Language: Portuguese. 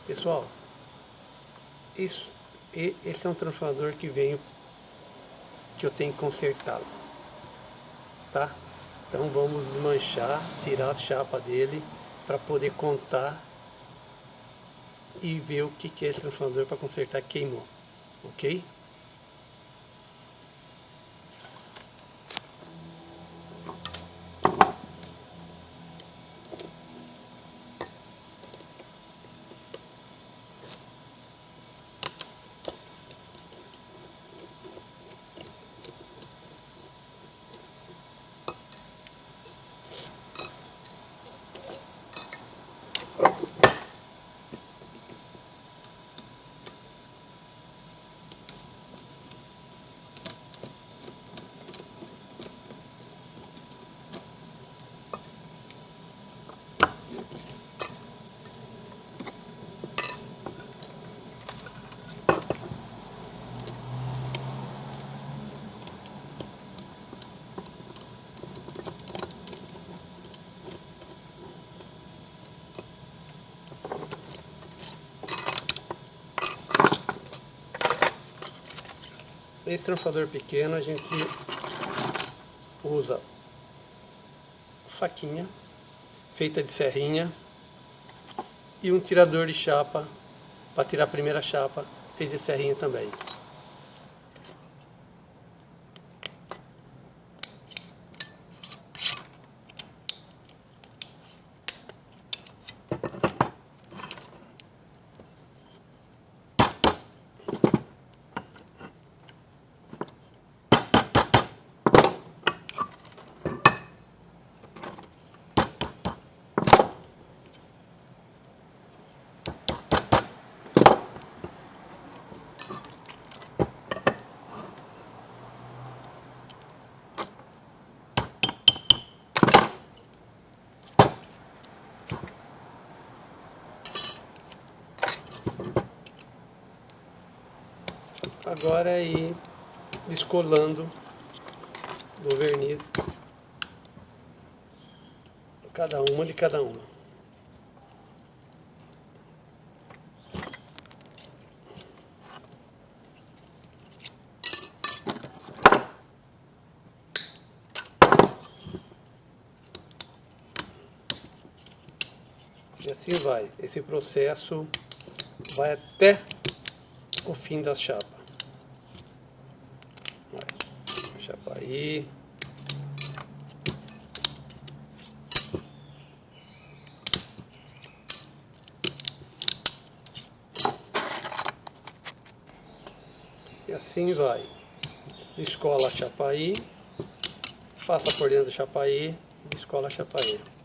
Pessoal, esse é um transformador que eu tenho que consertá-lo, tá? Então vamos desmanchar, tirar a chapa dele para poder contar e ver o que é esse transformador para consertar que queimou, ok? Esse transformador pequeno a gente usa faquinha feita de serrinha e um tirador de chapa para tirar a primeira chapa, feita de serrinha também. Agora é ir descolando do verniz cada uma de cada uma. E assim vai. Esse processo vai até o fim da chapa. Chapa aí. E assim vai. Descola a chapa aí, passa por dentro do chapa aí e descola a chapa aí.